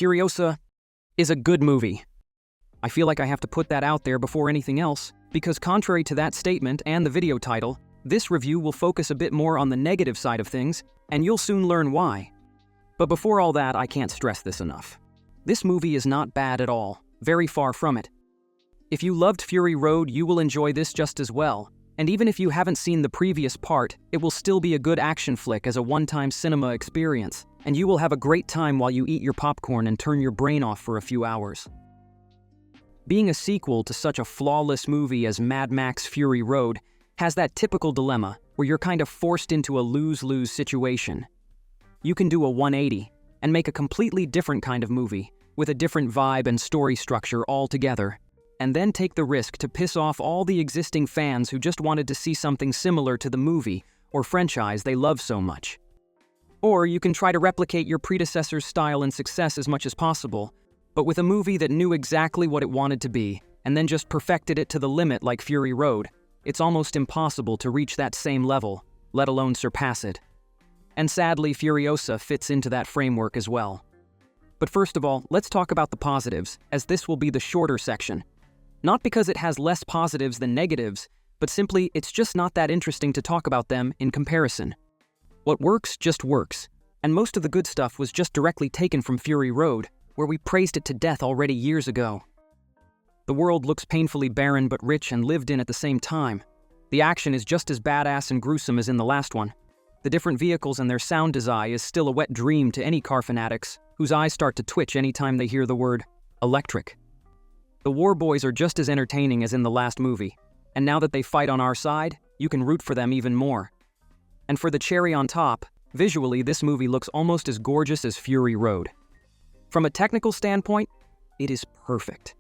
Furiosa is a good movie. I feel like I have to put that out there before anything else, because contrary to that statement and the video title, this review will focus a bit more on the negative side of things, and you'll soon learn why. But before all that, I can't stress this enough. This movie is not bad at all, very far from it. If you loved Fury Road, you will enjoy this just as well, and even if you haven't seen the previous part, it will still be a good action flick as a one-time cinema experience, and you will have a great time while you eat your popcorn and turn your brain off for a few hours. Being a sequel to such a flawless movie as Mad Max Fury Road has that typical dilemma where you're kind of forced into a lose-lose situation. You can do a 180 and make a completely different kind of movie with a different vibe and story structure altogether, and then take the risk to piss off all the existing fans who just wanted to see something similar to the movie or franchise they love so much. Or you can try to replicate your predecessor's style and success as much as possible, but with a movie that knew exactly what it wanted to be, and then just perfected it to the limit like Fury Road. It's almost impossible to reach that same level, let alone surpass it. And sadly, Furiosa fits into that framework as well. But first of all, let's talk about the positives, as this will be the shorter section. Not because it has less positives than negatives, but simply it's just not that interesting to talk about them in comparison. What works just works, and most of the good stuff was just directly taken from Fury Road, where we praised it to death already years ago. The world looks painfully barren but rich and lived in at the same time. The action is just as badass and gruesome as in the last one. The different vehicles and their sound design is still a wet dream to any car fanatics, whose eyes start to twitch anytime they hear the word electric. The war boys are just as entertaining as in the last movie, and now that they fight on our side, you can root for them even more. And for the cherry on top, visually this movie looks almost as gorgeous as Fury Road. From a technical standpoint, it is perfect.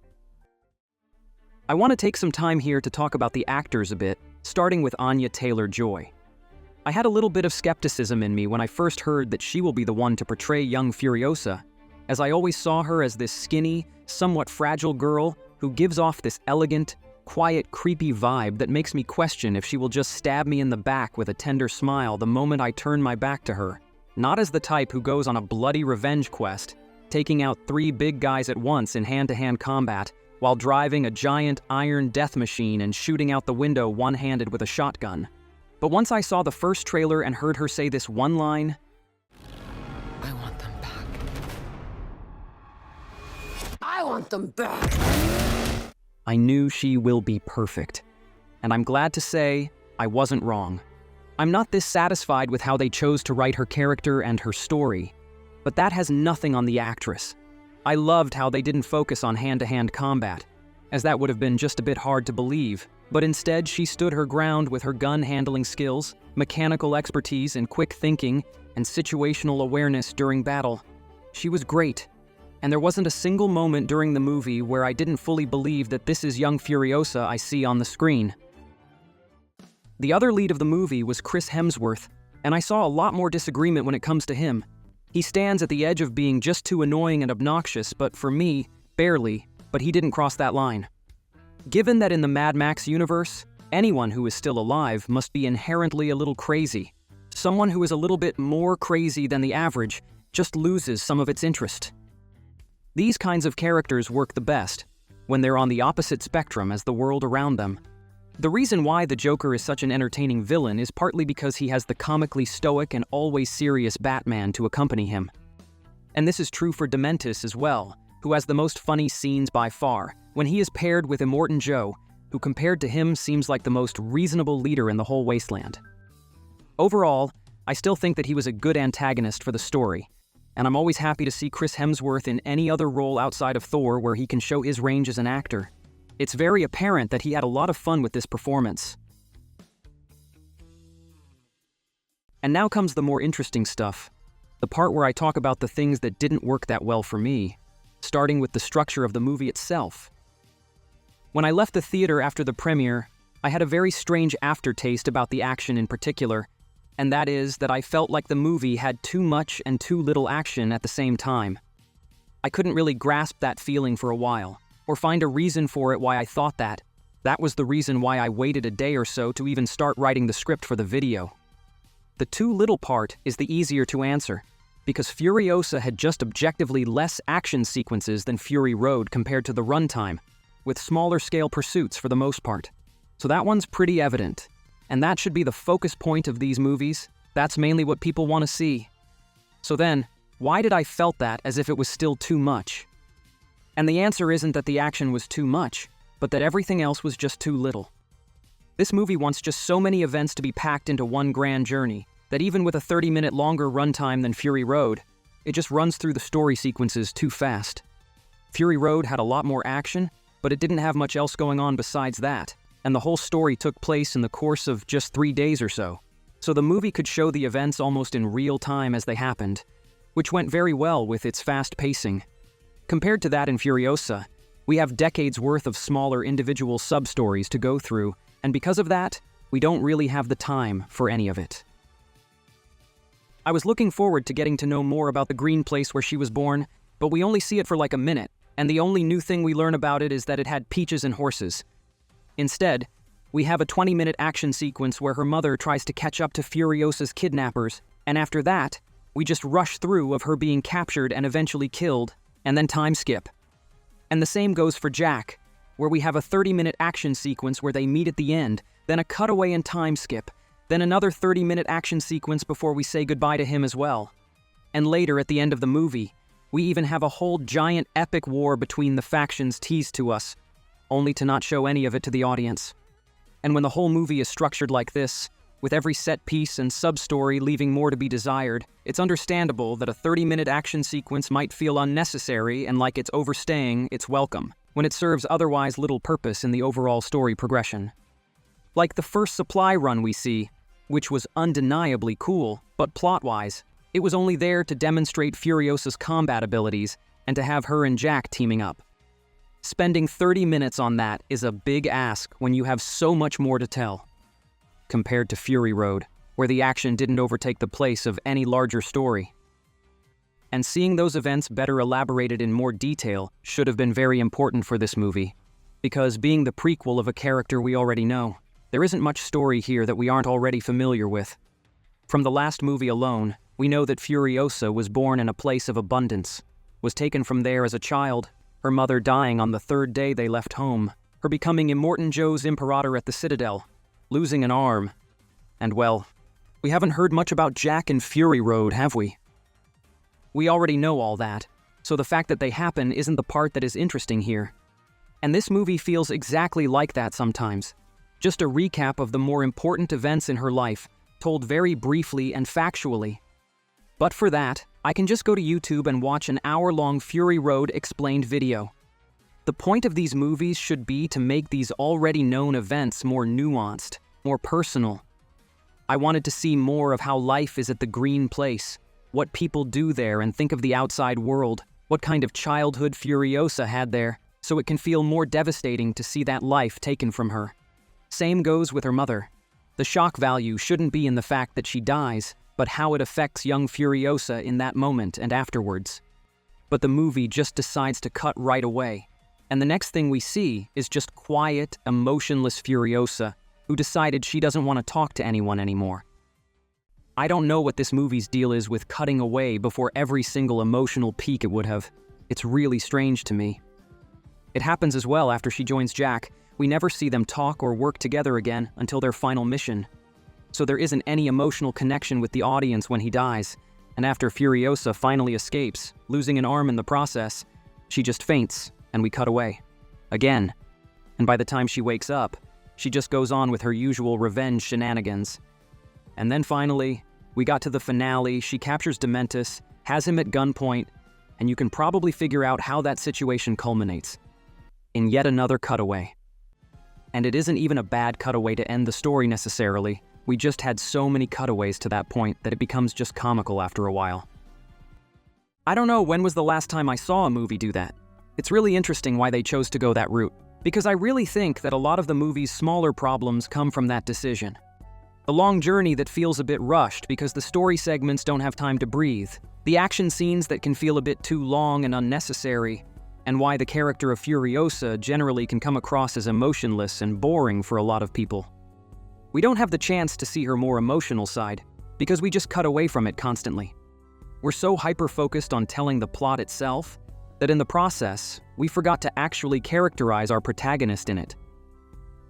I want to take some time here to talk about the actors a bit, starting with Anya Taylor-Joy. I had a little bit of skepticism in me when I first heard that she will be the one to portray young Furiosa, as I always saw her as this skinny, somewhat fragile girl who gives off this elegant, quiet, creepy vibe that makes me question if she will just stab me in the back with a tender smile the moment I turn my back to her, not as the type who goes on a bloody revenge quest, taking out 3 big guys at once in hand-to-hand combat, while driving a giant iron death machine and shooting out the window one-handed with a shotgun. But once I saw the first trailer and heard her say this one line, I want them back. I want them back! I knew she will be perfect. And I'm glad to say, I wasn't wrong. I'm not this satisfied with how they chose to write her character and her story, but that has nothing on the actress. I loved how they didn't focus on hand-to-hand combat, as that would have been just a bit hard to believe, but instead she stood her ground with her gun-handling skills, mechanical expertise and quick thinking, and situational awareness during battle. She was great, and there wasn't a single moment during the movie where I didn't fully believe that this is young Furiosa I see on the screen. The other lead of the movie was Chris Hemsworth, and I saw a lot more disagreement when it comes to him. He stands at the edge of being just too annoying and obnoxious, but for me, barely, but he didn't cross that line. Given that in the Mad Max universe, anyone who is still alive must be inherently a little crazy. Someone who is a little bit more crazy than the average just loses some of its interest. These kinds of characters work the best when they're on the opposite spectrum as the world around them. The reason why the Joker is such an entertaining villain is partly because he has the comically stoic and always serious Batman to accompany him. And this is true for Dementus as well, who has the most funny scenes by far, when he is paired with Immortan Joe, who compared to him seems like the most reasonable leader in the whole wasteland. Overall, I still think that he was a good antagonist for the story, and I'm always happy to see Chris Hemsworth in any other role outside of Thor where he can show his range as an actor. It's very apparent that he had a lot of fun with this performance. And now comes the more interesting stuff, the part where I talk about the things that didn't work that well for me, starting with the structure of the movie itself. When I left the theater after the premiere, I had a very strange aftertaste about the action in particular, and that is that I felt like the movie had too much and too little action at the same time. I couldn't really grasp that feeling for a while, or find a reason for it why I thought that. That was the reason why I waited a day or so to even start writing the script for the video. The too little part is the easier to answer. because Furiosa had just objectively less action sequences than Fury Road compared to the runtime, with smaller scale pursuits for the most part. So that one's pretty evident. And that should be the focus point of these movies. That's mainly what people want to see. So then, why did I felt that as if it was still too much? And the answer isn't that the action was too much, but that everything else was just too little. This movie wants just so many events to be packed into one grand journey, that even with a 30-minute longer runtime than Fury Road, it just runs through the story sequences too fast. Fury Road had a lot more action, but it didn't have much else going on besides that, and the whole story took place in the course of just 3 days or so. So the movie could show the events almost in real time as they happened, which went very well with its fast pacing. Compared to that in Furiosa, we have decades worth of smaller individual sub-stories to go through, and because of that, we don't really have the time for any of it. I was looking forward to getting to know more about the green place where she was born, but we only see it for like a minute, and the only new thing we learn about it is that it had peaches and horses. Instead, we have a 20-minute action sequence where her mother tries to catch up to Furiosa's kidnappers, and after that, we just rush through of her being captured and eventually killed, and then time skip. And the same goes for Jack, where we have a 30-minute action sequence where they meet at the end, then a cutaway and time skip, then another 30-minute action sequence before we say goodbye to him as well. And later at the end of the movie, we even have a whole giant epic war between the factions teased to us, only to not show any of it to the audience. And when the whole movie is structured like this, with every set piece and sub-story leaving more to be desired, it's understandable that a 30-minute action sequence might feel unnecessary and like it's overstaying its welcome, when it serves otherwise little purpose in the overall story progression. Like the first supply run we see, which was undeniably cool, but plot-wise, it was only there to demonstrate Furiosa's combat abilities and to have her and Jack teaming up. Spending 30 minutes on that is a big ask when you have so much more to tell. Compared to Fury Road, where the action didn't overtake the place of any larger story. And seeing those events better elaborated in more detail should have been very important for this movie, because being the prequel of a character we already know, there isn't much story here that we aren't already familiar with. From the last movie alone, we know that Furiosa was born in a place of abundance, was taken from there as a child, her mother dying on the 3rd day they left home, her becoming Immortan Joe's Imperator at the Citadel, losing an arm, and well, we haven't heard much about Jack and Fury Road, have we? We already know all that, so the fact that they happen isn't the part that is interesting here. And this movie feels exactly like that sometimes. Just a recap of the more important events in her life, told very briefly and factually. But for that, I can just go to YouTube and watch an hour-long Fury Road explained video. The point of these movies should be to make these already known events more nuanced, more personal. I wanted to see more of how life is at the green place, what people do there and think of the outside world, what kind of childhood Furiosa had there, so it can feel more devastating to see that life taken from her. Same goes with her mother. The shock value shouldn't be in the fact that she dies, but how it affects young Furiosa in that moment and afterwards. But the movie just decides to cut right away. And the next thing we see is just quiet, emotionless Furiosa, who decided she doesn't want to talk to anyone anymore. I don't know what this movie's deal is with cutting away before every single emotional peak it would have. It's really strange to me. It happens as well after she joins Jack. We never see them talk or work together again until their final mission. So there isn't any emotional connection with the audience when he dies, and after Furiosa finally escapes, losing an arm in the process, she just faints, and we cut away. Again. And by the time she wakes up, she just goes on with her usual revenge shenanigans. And then finally, we got to the finale. She captures Dementus, has him at gunpoint, and you can probably figure out how that situation culminates. In yet another cutaway. And it isn't even a bad cutaway to end the story necessarily. We just had so many cutaways to that point that it becomes just comical after a while. I don't know when was the last time I saw a movie do that. It's really interesting why they chose to go that route, because I really think that a lot of the movie's smaller problems come from that decision. The long journey that feels a bit rushed because the story segments don't have time to breathe, the action scenes that can feel a bit too long and unnecessary, and why the character of Furiosa generally can come across as emotionless and boring for a lot of people. We don't have the chance to see her more emotional side, because we just cut away from it constantly. We're so hyper-focused on telling the plot itself that in the process, we forgot to actually characterize our protagonist in it.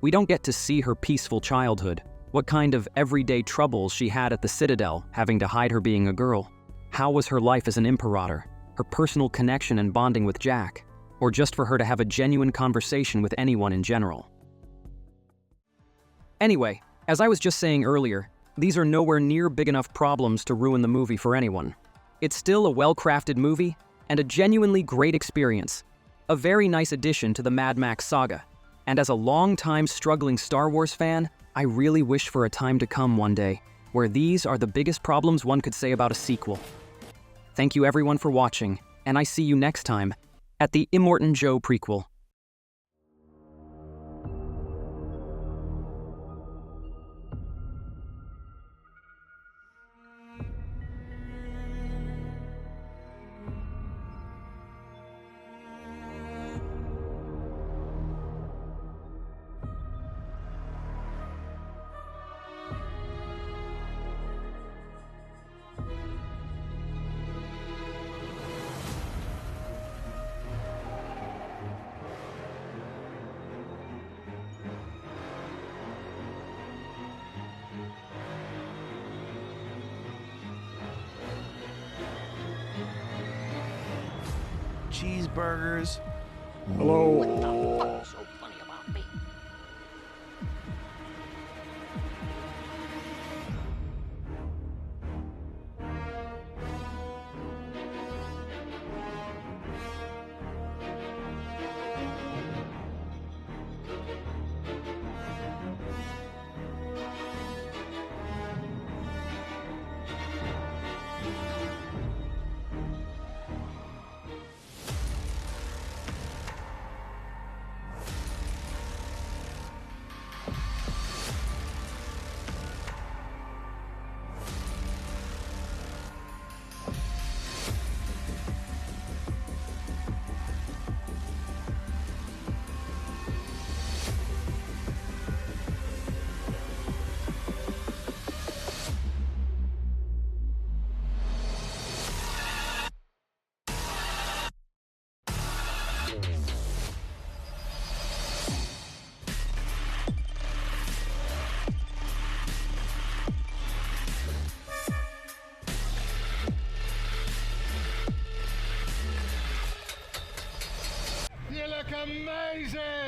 We don't get to see her peaceful childhood, what kind of everyday troubles she had at the Citadel, having to hide her being a girl. How was her life as an imperator, her personal connection and bonding with Jack, or just for her to have a genuine conversation with anyone in general. Anyway, as I was just saying earlier, these are nowhere near big enough problems to ruin the movie for anyone. It's still a well-crafted movie and a genuinely great experience, a very nice addition to the Mad Max saga. And as a long-time struggling Star Wars fan, I really wish for a time to come one day where these are the biggest problems one could say about a sequel. Thank you everyone for watching, and I see you next time at the Immortan Joe prequel. Cheeseburgers. Hello. What the fuck is so funny about me? You look amazing!